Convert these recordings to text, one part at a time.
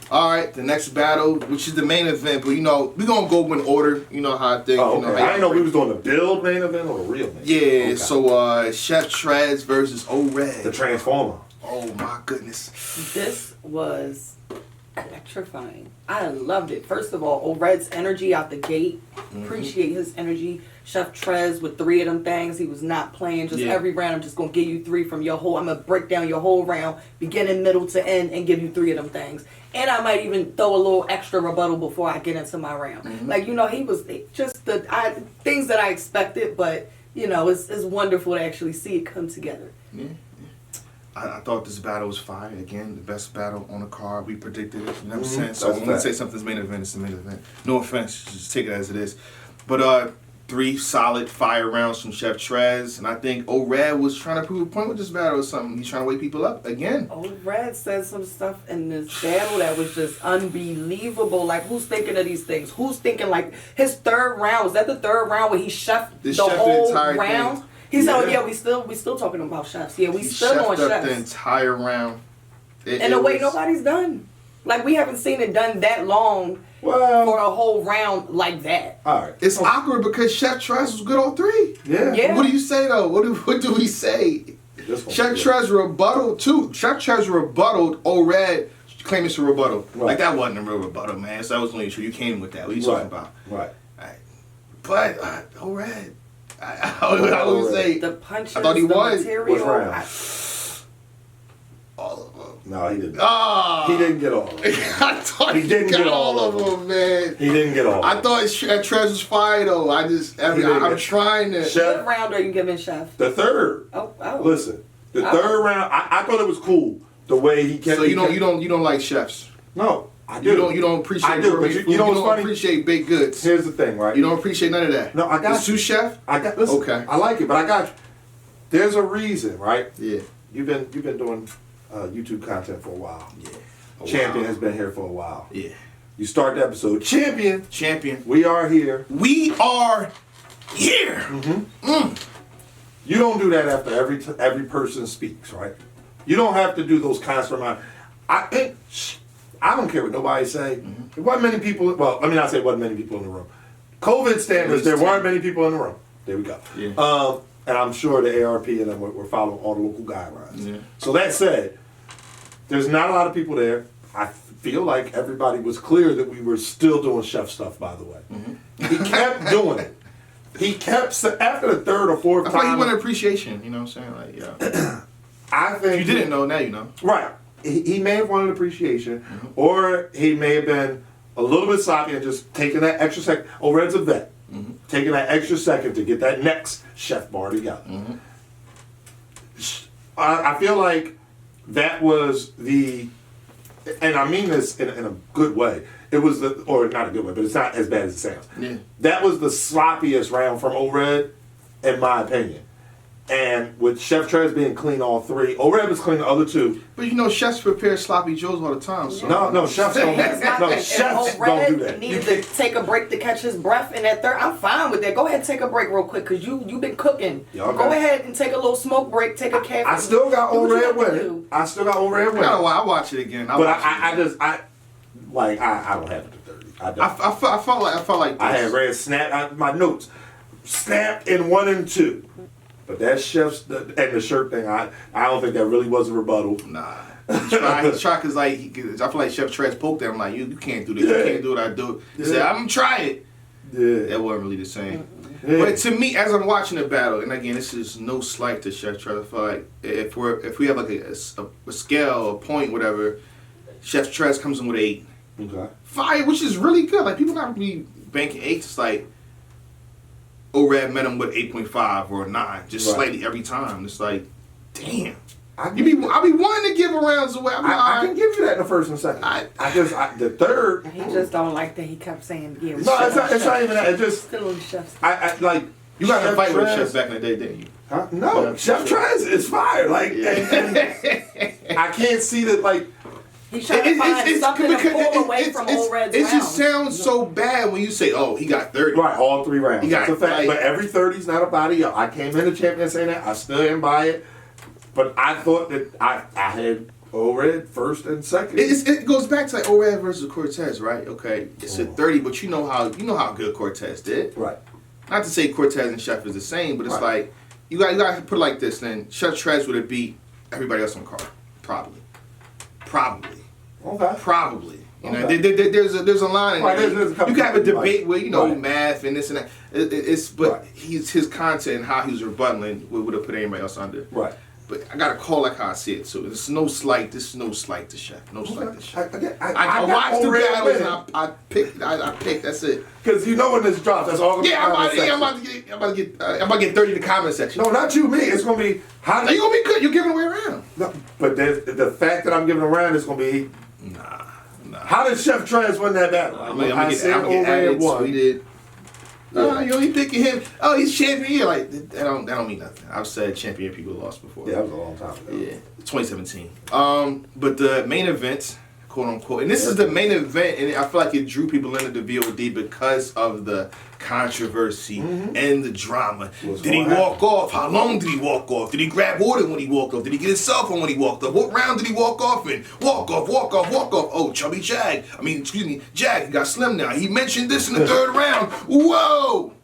All right, the next battle, which is the main event, but you know, we're going to go in order. You know how I think. Oh, you know, okay. I didn't know we was doing the build main event or the real main event. Yeah, Okay. so Chef Trez versus O-Red. The Transformer. Oh, my goodness. This was electrifying. I loved it. First of all, O-Red's energy out the gate. Appreciate his energy. Chef Trez with 3 of them things. He was not playing. Just every round, I'm just going to give you 3 from your whole. I'm going to break down your whole round, beginning, middle to end, and give you 3 of them things. And I might even throw a little extra rebuttal before I get into my round. Like, you know, he was just things that I expected, but, you know, it's wonderful to actually see it come together. Yeah. I thought this battle was fire. Again, the best battle on the card. We predicted it. You know what I'm saying? So when we say something's main event, it's the main event. No offense, just take it as it is. But 3 solid fire rounds from Chef Trez, and I think O-Red was trying to prove a point with this battle or something. He's trying to wake people up again. O-Red said some stuff in this battle that was just unbelievable. Like, who's thinking of these things? Who's thinking, like, his 3rd round? Was that the 3rd round where he chefed the whole round? Thing. He said, "Oh yeah, we still talking about chefs. Yeah, we still on chefs." The entire round. In a way, nobody's done. Like, we haven't seen it done that long for a whole round like that. All right, it's awkward because Chef Trez was good on 3. Yeah. What do you say though? What do we say? Chef Trez rebutted too. Chef Trez rebutted O-Red claiming it's a rebuttal. Right. Like, that wasn't a real rebuttal, man. So that was only true. You came with that. What are you talking about? Right. But O-Red. I would say the punches. I thought he was. Material. All of them. No, he didn't. He didn't get all of them. I thought he didn't get all of them, man. He didn't get all. I thought Trez was fire though. I'm trying to. Chef, what round are you giving Chef? The 3rd. Oh. Listen, the 3rd round. I thought it was cool the way he kept. So you don't like chefs? No. I do. You don't appreciate. I do, but you know what's funny? Appreciate baked goods. Here's the thing, right? You don't appreciate none of that. No, I got the sous chef. Listen, okay. I like it, but I got you. There's a reason, right? Yeah. You've been doing YouTube content for a while. Yeah. Champion has been here for a while. Yeah. You start the episode, champion. We are here. We are here. You don't do that after every person speaks, right? You don't have to do those constant reminders. I don't care what nobody say. There wasn't many people. Well, let me not say wasn't many people in the room. COVID standards, there weren't many people in the room. There we go. Yeah. And I'm sure the ARP and them were following all the local guidelines. Yeah. So that said, there's not a lot of people there. I feel like everybody was clear that we were still doing chef stuff, by the way. He kept doing it. He kept, after the 3rd or 4th time. I thought he wanted appreciation, you know what I'm saying? Like, yeah. I think. If you didn't know, now you know. Right. He may have wanted appreciation, or he may have been a little bit sloppy and just taking that extra second. O-Red's a vet. Taking that extra second to get that next chef bar together. I feel like that was and I mean this in a good way. It was or not a good way, but it's not as bad as it sounds. Yeah. That was the sloppiest round from O-Red, in my opinion. And with Chef Trez being clean all 3, O-Red was clean the other 2. But you know, chefs prepare sloppy joes all the time. So. No, chefs don't. Chefs don't do that. Needed to take a break to catch his breath in that 3rd. I'm fine with that. Go ahead and take a break real quick because you've been cooking. Go ahead and take a little smoke break. Take a cafe. I still got O-Red winning. I I'll watch it again. I don't have it to 30. I felt like this. I had read my notes snapped in 1 and 2. But that chef's and the shirt thing, I don't think that really was a rebuttal. Nah, he tried because I feel like Chef Trez poked at him like you can't do this, you can't do what I do. He said I'm gonna try it. Yeah, that wasn't really the same. Yeah. But to me, as I'm watching the battle, and again, this is no slight to Chef Trez. I feel like if we have like a scale, a point, whatever, Chef Trez comes in with 8. Okay. Fire, which is really good. Like people not really banking 8. It's like. O-Red met him with 8.5 or 9, just slightly every time. It's like, damn. I'll be wanting to give rounds away. I can give you that in the 1st and 2nd. The 3rd. He just don't like that. He kept saying, "Yeah." No, it's not even that. It just still in chef's. I like. You got to fight with chefs back in the day, didn't you? Huh? No, Chef Trez is fire. Like, and I can't see that. Like, he's trying to find something to pull away from O-Red's It just sounds so bad when you say, "Oh, he got 30." Right, all 3 rounds. He got, that's a fact. But every 30's not a body up. I came in the champion saying that. I still didn't buy it. But I thought that I had O-Red first and second. It goes back to like O-Red versus Cortez, right? Okay, it's a 30, but you know how good Cortez did. Right. Not to say Cortez and Chef is the same, but it's like you got to put it like this. Then Chef Trez would have beat everybody else on the card, probably. Okay. Probably. You know, Okay. there's a line in there. There's a couple You can have a debate like, with math and this and that. But his content and how he was rebutting would have put anybody else under. Right. But I gotta call like how I see it. So there's no slight. This is no slight to Chef. No slight to Chef. I watched the battles and I picked. That's it. Because you know when this drops, that's all. Yeah, I'm about to get 30 in the comment section. No, not you, me. It's gonna be how. Are you gonna be good? You're giving away around. No, but the fact that I'm giving around is gonna be. Nah. How did Chef Trez win that battle? I'm gonna get added, tweeted. You picking him? Oh, he's champion here. Like that don't mean nothing. I've said champion people lost before. Yeah, that was a long time ago. Yeah, 2017. But the main event, quote unquote, and this is the main event, and I feel like it drew people into the VOD because of the controversy and the drama. Did he walk off? How long did he walk off? Did he grab water when he walked off? Did he get his cell phone when he walked off? What round did he walk off in? Walk off. Oh, Chubby Jag. Jag, he got slim now. He mentioned this in the third round. Whoa!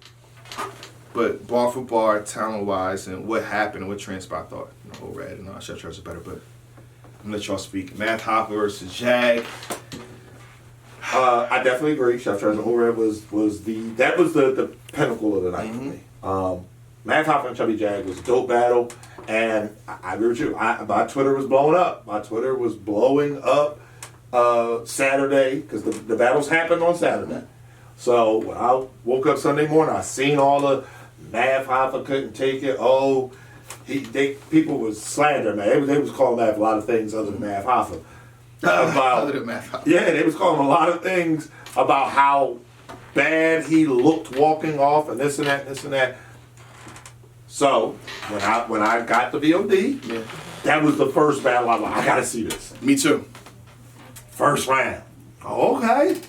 But bar for bar, talent-wise, and what happened and what transpired, I thought, O-Red and Chef Trez are better, but I'm gonna let y'all speak. Math Hoffa versus Jag. I definitely agree. Chef Trez and O-Red was the pinnacle of the night for me. Math Hoffa and Chubby Jag was a dope battle, and I agree with you. My Twitter was blowing up. Saturday because the battles happened on Saturday. So when I woke up Sunday morning, I seen all the Math Hoffa couldn't take it. Oh, people was slandering, man. They was calling Math a lot of things other than Math Hoffa. Other than Math Hoffa. Yeah, they was calling him a lot of things about how bad he looked walking off and this and that. So when I got the VOD, that was the first battle. I was like, I gotta see this. Me too. First round. Oh, okay.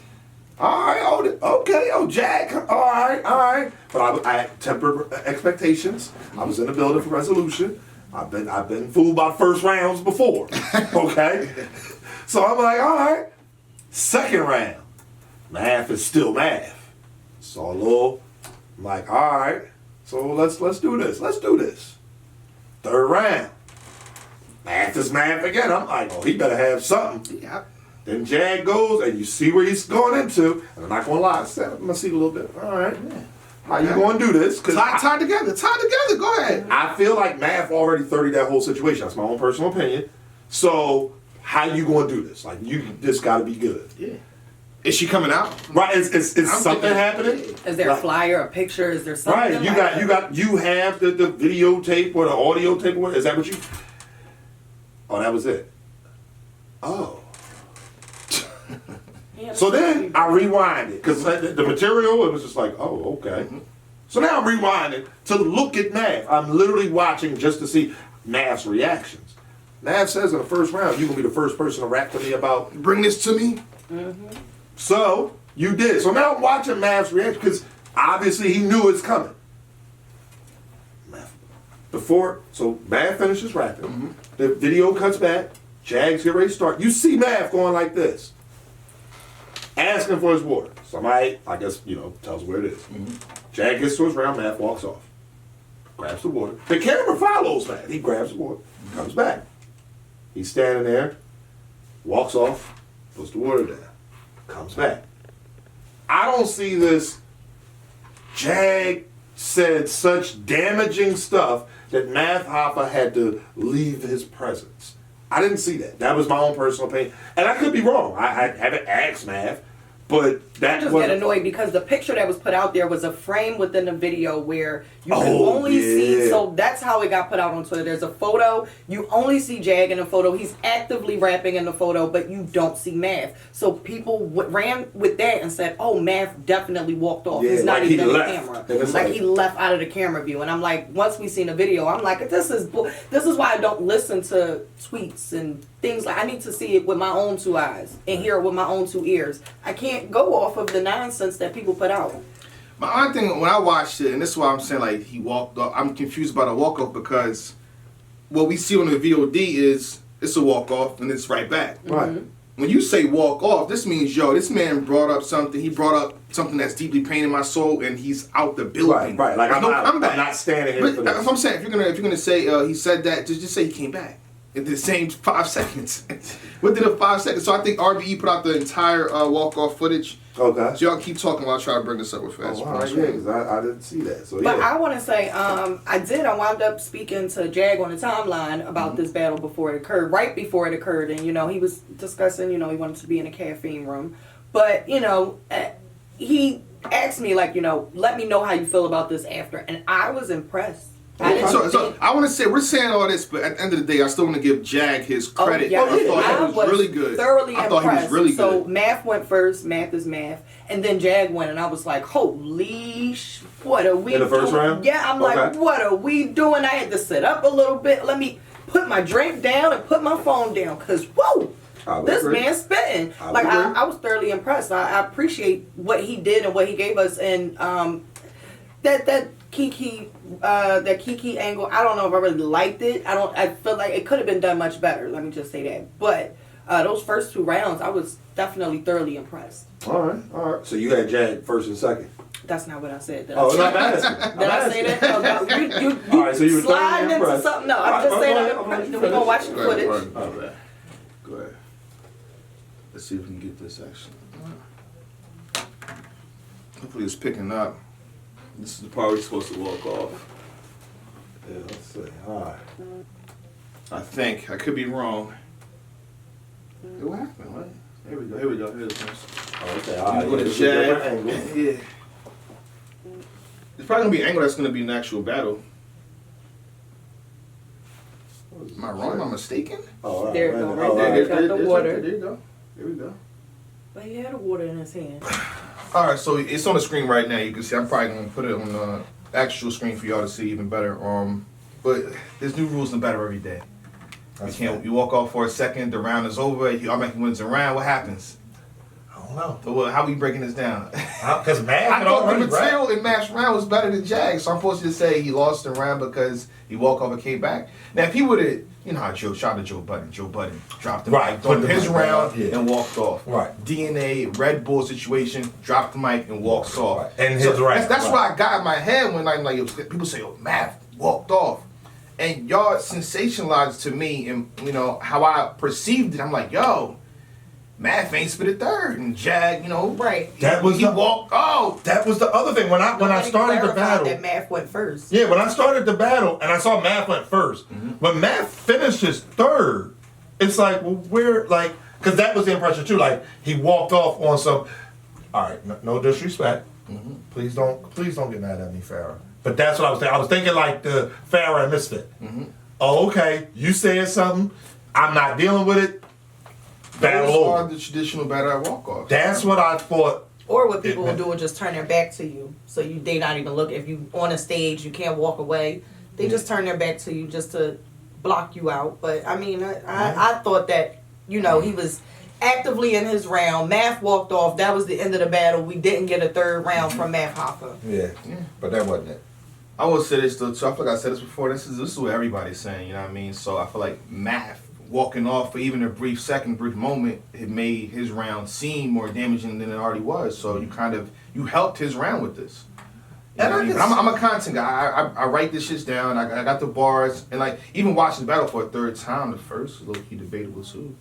All right. Okay. Oh, Jack. All right. But I had tempered expectations. I was in the building for resolution. I've been fooled by first rounds before. Okay. So I'm like, all right. Second round. Math is still math. So I'm like, all right. So let's do this. Third round. Math is math again. I'm like, oh, he better have something. Yeah. Then Jag goes, and you see where he's going into. And I'm not going to lie, I'm going to see a little bit. All right. How you going to do this? Tie together. Go ahead. I feel like Math already 30'd that whole situation. That's my own personal opinion. So how you going to do this? Like, you just got to be good. Yeah. Is she coming out? Right. Is something happening? Is there a flyer, a picture? Is there something? Right. You have the videotape or the audio tape. Is that what you? Oh, that was it. Oh. So then I rewinded because the material, it was just like, oh, okay. So now I'm rewinding to look at Math. I'm literally watching just to see Math's reactions. Math says in the first round, you're going to be the first person to rap to me about... Bring this to me? So you did. So now I'm watching Math's reaction because obviously he knew it's coming. So Math finishes rapping. The video cuts back. Jags get ready to start. You see Math going like this. Asking for his water. Somebody, I guess, tells where it is. Jag gets to his round, Math walks off. Grabs the water. The camera follows Math. He grabs the water, comes back. He's standing there, walks off, puts the water down, comes back. I don't see this. Jag said such damaging stuff that Math Hoffa had to leave his presence. I didn't see that. That was my own personal opinion. And I could be wrong. I haven't asked Math, but that I just get annoyed because the picture that was put out there was a frame within the video where you can only see, so that's how it got put out on Twitter. There's a photo, you only see Jag in the photo, he's actively rapping in the photo, but you don't see Math. So people ran with that and said, oh, Math definitely walked off. He's not even in the camera. Like he left out of the camera view. And I'm like, once we seen the video, I'm like, this is why I don't listen to tweets and things. Like I need to see it with my own two eyes and hear it with my own two ears. I can't go off of the nonsense that people put out. My own thing when I watched it, and this is why I'm saying like he walked off. I'm confused about a walk off because what we see on the VOD is it's a walk off, and it's right back. Right. When you say walk off, this means, yo, this man brought up something. He brought up something that's deeply paining my soul, and he's out the building. Right. Like There's I'm not standing here But for that's this. what I'm saying. If you're gonna say he said that, just say he came back in the same 5 seconds. Within the 5 seconds. So I think RBE put out the entire walk off footage. Okay. So y'all keep talking while I try to bring this up with fast. Oh, all right, yeah, because I didn't see that. So But yeah. I want to say, I wound up speaking to Jag on the timeline about this battle before it occurred, right before it occurred. And, he was discussing, he wanted to be in a caffeine room. But, he asked me, like, let me know how you feel about this after. And I was impressed. So I want to say, we're saying all this, but at the end of the day, I still want to give Jag his credit. Yeah. I thought he was really good. Thoroughly I impressed. thought he was really So good. Math went first. Math is Math. And then Jag went, and I was like, holy what are we In the first doing? round? Yeah, I'm like, what are we doing? I had to sit up a little bit. Let me put my drink down and put my phone down, because, whoa, this man's spitting. I was thoroughly impressed. I appreciate what he did and what he gave us. And that Kiki angle, I don't know if I really liked it. I feel like it could have been done much better. Let me just say that. But those first 2 rounds, I was definitely thoroughly impressed. All right. So you had Jag first and second. That's not what I said. Did Oh, I not asking. Did I say that? No, you All right, so you were sliding thoroughly into impressed. something. No, All I'm right, just saying go I'm ahead. impressed. Go We're going to watch the Go ahead, footage. Go ahead. Go ahead. Let's see if we can get this actually. Hopefully it's picking up. This is the part we're supposed to walk off. Yeah, let's see. All right. I think. I could be wrong. Hey, what happened? What? Here we go. Here it is. Oh, okay. All right. Go to This is a different Jag. angle. Yeah. It's probably gonna be an angle that's gonna be an actual battle. Am I wrong? Am I mistaken? Oh, all right. There you go, Oh, right all there. right. Got the it's water. right there. There you go. Here we go. But he had the water in his hand. All right, so it's on the screen right now. You can see. I'm probably gonna put it on the actual screen for y'all to see even better. But there's new rules in battle every day. You walk off for a second. The round is over. You automatically wins the round. What happens? I don't know. So how are we breaking this down? Because Math I had thought the already material in match round was better than Jag, so I'm supposed to say he lost the round because he walked off and came back. Now, if he would have, how shout out to Joe Budden. Joe Budden dropped the Right, mic put on the his mic round on, yeah. and walked off. Right. DNA, Red Bull situation, dropped the mic and walks off. Right. And his round. That's what I got in my head when I'm like, people say, oh, Math walked off. And y'all sensationalized to me and, how I perceived it. I'm like, yo, Math ain't spit a third, and Jag, Right. he walked off. That was the other thing when I started the clarified battle. that Math went first. Yeah, when I started the battle and I saw Math went 1st, when Math finished his third, it's like, well, because that was the impression too. Like he walked off on some. All right, no disrespect. Please don't get mad at me, Farrah. But that's what I was thinking. I was thinking like the Farrah and Misfit. Oh, okay, you said something. I'm not dealing with it. Battle Those over. are the traditional battle walk-offs. That's what I thought. Or what people will do is just turn their back to you. So they not even look. If you on a stage, you can't walk away. They just turn their back to you just to block you out. But I mean, I thought that, he was actively in his round. Math walked off. That was the end of the battle. We didn't get a third round from Math Hoffa. Yeah, but that wasn't it. I will say this though, too. I feel like I said this before. This is what everybody's saying. You know what I mean? So I feel like Math walking off for even a brief moment, it made his round seem more damaging than it already was. So you helped his round with this. You know what I mean? I'm a content guy. I write this shit down. I got the bars, and like even watching the battle for a third time, the first was low key debatable too.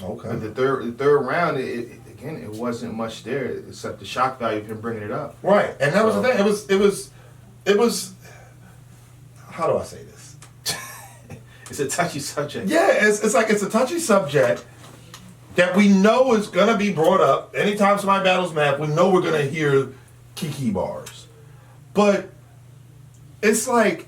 Okay. But the third round, it wasn't much there except the shock value of him bringing it up. Right, and that was the thing. It was. How do I say this? It's a touchy subject. Yeah, it's like it's a touchy subject that we know is gonna be brought up anytime somebody battles Math. We know we're gonna hear Kiki bars, but it's like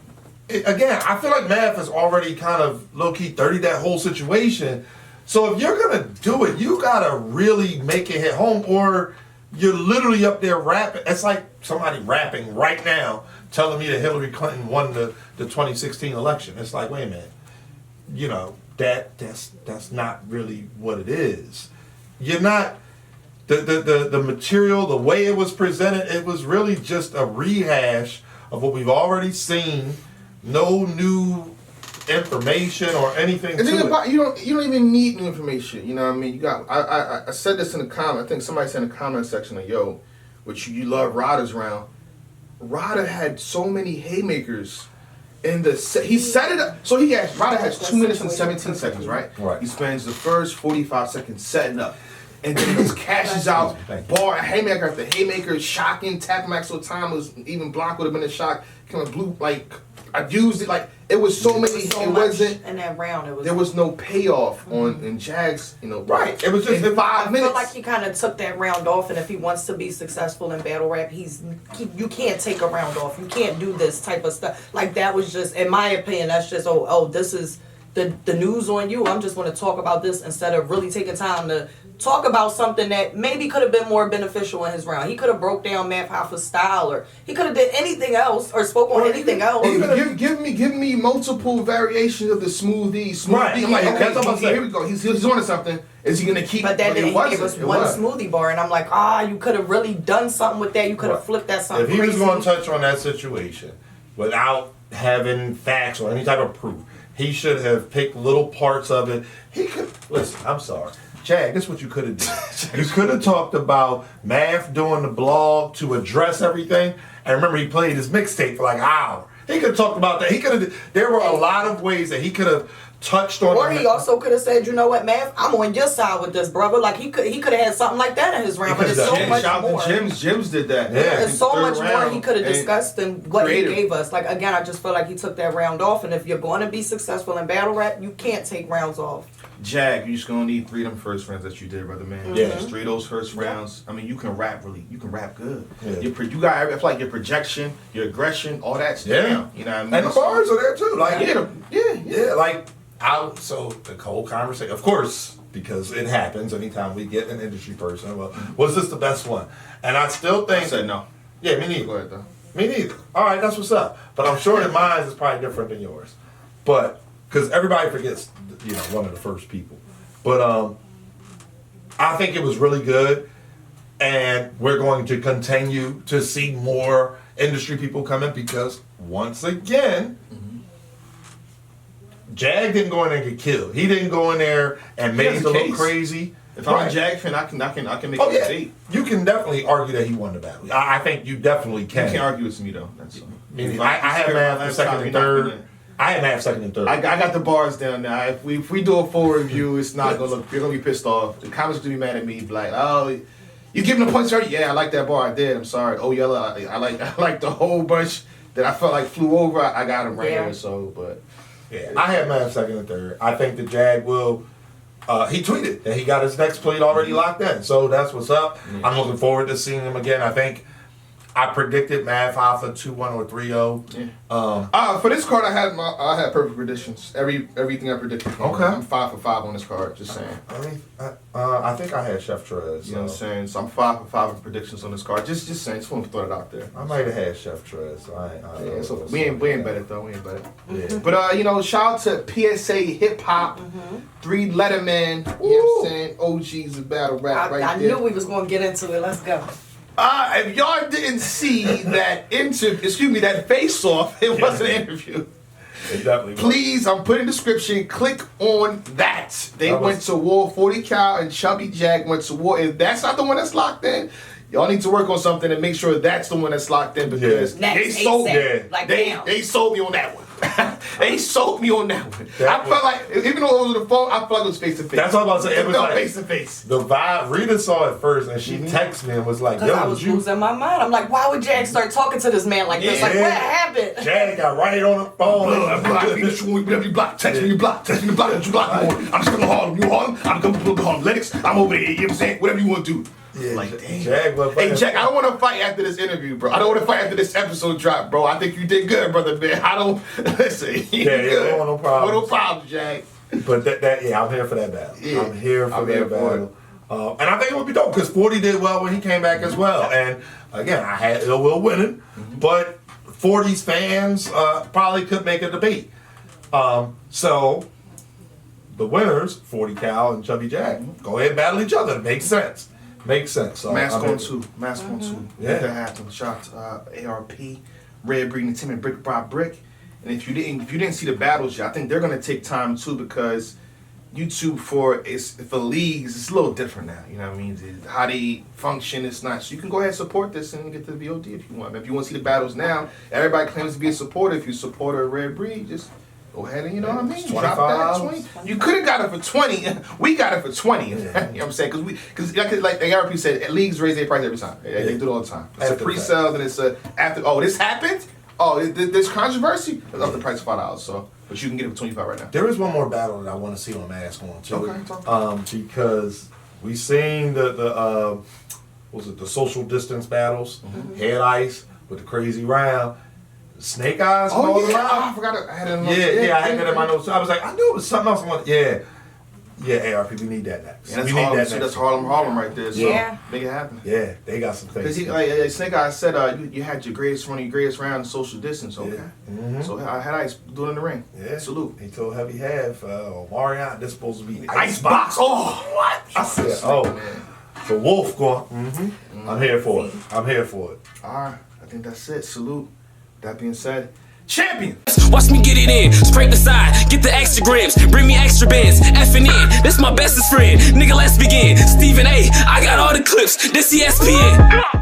again, I feel like Math has already kind of low key 30'd that whole situation. So if you're gonna do it, you gotta really make it hit home, or you're literally up there rapping. It's like somebody rapping right now, telling me that Hillary Clinton won the 2016 election. It's like, wait a minute. That's not really what it is. You're not the material, the way it was presented, it was really just a rehash of what we've already seen. No new information or anything The to thing it. about you don't even need new information. You know what I mean? You got I said this in the comment. I think somebody said in the comment section like, yo, which you love Ryder's round. Ryder had so many haymakers in the he set it up. So Ryder has 2 minutes and 17 seconds, right? Right. He spends the first 45 seconds setting up. And then he just cashes out bar haymaker after haymaker, shocking, tap max so time was even block would have been a shock. Kind of blue like I used it like it was so many. So it much wasn't in that round. It was. there was no payoff on in Jags. You know, Right. It was just in 5 I minutes. feel like he kind of took that round off, and if he wants to be successful in battle rap, you can't take a round off. You can't do this type of stuff. Like that was just, in my opinion, that's just this is the news on you. I'm just going to talk about this instead of really taking time to talk about something that maybe could have been more beneficial in his round. He could have broke down Math Hoffa's style, or he could have did anything else, or spoke on anything else. Give me multiple variations of the smoothie. Right. I'm like, Yeah, that's what I'm saying. here we go. He's on to something. Is he gonna keep? But then it he wasn't. gave us It one wasn't. smoothie bar, and I'm like, you could have really done something with that. You could have flipped that something If he crazy. was going to touch on that situation without having facts or any type of proof, he should have picked little parts of it. He could listen. I'm sorry, Jag. This is what you could have done. You could have talked about Math doing the blog to address everything. And remember, he played his mixtape for like an hour. He could have talked about that. He could have. There were a lot of ways that he could have touched on. Or he also could have said, you know what, Math, I'm on your side with this, brother. Like he could have had something like that in his round, but Because it's so Jim- much Shout out more. to Jims did that. Yeah. There's so Third much more round. he could have And discussed than what creative. he gave us. Like again, I just feel like he took that round off, and if you're going to be successful in battle rap, you can't take rounds off. Jag, you're just gonna need 3 of them first rounds that you did, brother man. Yeah. Just 3 of those first rounds. I mean, you can rap good. Yeah. You got. I feel like your projection, your aggression, all that's Yeah. down. You know what I mean? And the bars are there too. Like yeah. like so the whole conversation, of course, because it happens anytime we get an industry person. Well, was this the best one? And I still think I said no. Yeah, me neither. Go ahead though. Me neither. All right, that's what's up. But I'm sure that mine is probably different than yours. But because everybody forgets, one of the first people. But I think it was really good, and we're going to continue to see more industry people come in because once again, Jag didn't go in there and get killed. He didn't go in there and make it has a look case. crazy. If I'm a Jag fan, I can make Oh it yeah, date. you can definitely argue that he won the battle. I think you definitely You can. can't argue with me though. That's all. I have Math for second and third. I have Math second and third. I got the bars down now. If we do a full review, it's not gonna look. You're gonna be pissed off. The comments gonna be mad at me. Be like, oh, you giving a punch already? Yeah, I like that bar. I did. I'm sorry. Oh, yellow. I like the whole bunch that I felt like flew over. I got them right here. So, but yeah, I have Math second and third. I think the Jag will. He tweeted that he got his next plate already locked in, so that's what's up. Yeah. I'm looking forward to seeing him again. I think I predicted Math Hoffa 2-1 or 3-0. Yeah. For this card, I had perfect predictions. Everything I predicted. Okay. I'm 5 for 5 on this card. Just saying. I think I had Chef Trez. You know what I'm saying? So I'm 5 for 5 in predictions on this card. Just saying. Just want to throw it out there. I might have had Chef Trez. So Yeah, so we ain't bet it though. We ain't bet it. Yeah. But shout out to PSA Hip Hop, 3 Letterman. You know what I'm saying? OGs of battle rap right I there. knew we was going to get into it. Let's go. If y'all didn't see that face off, it was an interview. It definitely was. Please, I'm putting in the description. Click on that. They went to war. 40 Cal and Chubby Jag went to war. If that's not the one that's locked in, y'all need to work on something and make sure that's the one that's locked in because Next, they sold me. ASAP. Like, damn. They sold me on that one. They sold me on that one. That I felt like, even though it was on the phone, I felt like it was face to face. That's what I was about to say. It was felt like face to face. the vibe. Rita saw it first, and she texted me and was like, Because "Yo, I was did you?" losing my mind. I'm like, why would Jag start talking to this man like this? Like, Yeah. what happened? Jag got right on the phone. Block me, whatever you block, text me, you block, text me, you block, what you block me on. I'm just coming to Harlem, you Harlem, I'm coming to Harlem Lennox, I'm over there, you know what I'm saying? Whatever you want to do. Yeah, Like, damn. Jag was Hey, Jack, I don't want to fight after this interview, bro. I don't want to fight after this episode drop, bro. I think you did good, brother, man. I don't, listen, you Yeah, good. I don't want no problems. No problems, Jack. But I'm here for that battle. Yeah. I'm here for I'm that here for battle. And I think it would be dope because 40 did well when he came back as well. And again, I had Ill Will winning, but 40's fans probably could make a debate. So the winners, 40 Cal and Chubby Jag, go ahead and battle each other. It makes sense. Makes sense. So Mask I'm on here. 2. Mask on 2. Yeah. Make that happen. Shout out to ARP, Red Breeding Tim and Brick by Brick. And if you didn't see the battles yet, I think they're gonna take time too because YouTube for leagues, it's a little different now. You know what I mean? How they function is not. So you can go ahead and support this and get the VOD if you want. If you want to see the battles now, everybody claims to be a supporter. If you support a Red Breed, just go ahead and you know what I mean. Drop that 20. You could have got it for 20. We got it for 20. You know what I'm saying? Because like ARP said, leagues raise their price every time. They do it all the time. It's a pre-sale, then it's a after. Oh, this happened. Oh, there's controversy. It's up the price of $5. So. But you can get it for 25 right now. There is one more battle that I want to see on Mask on too. Okay, because we seen the social distance battles, Head Ice with the crazy round, Snake Eyes. Oh yeah, I forgot. I had it in my notes. I had that in my notes. I was like, I knew it was something else. ARP, we need that next. Yeah, that's Harlem right there. So make it happen. Yeah, they got some things. Because Snake Eyes said you had your greatest round in social distance. Okay. Yeah. Mm-hmm. So I had Ice do it in the ring. Yeah. Salute. He told Heavy Half, Marion, this supposed to be Icebox. Oh, what? I said, the Wolf going. I'm here for it. I'm here for it. All right. I think that's it. Salute. That being said, champion! Watch me get it in, scrape the side, get the extra grams, bring me extra bands, effing in, this my bestest friend, nigga let's begin, Stephen A, I got all the clips, this ESPN.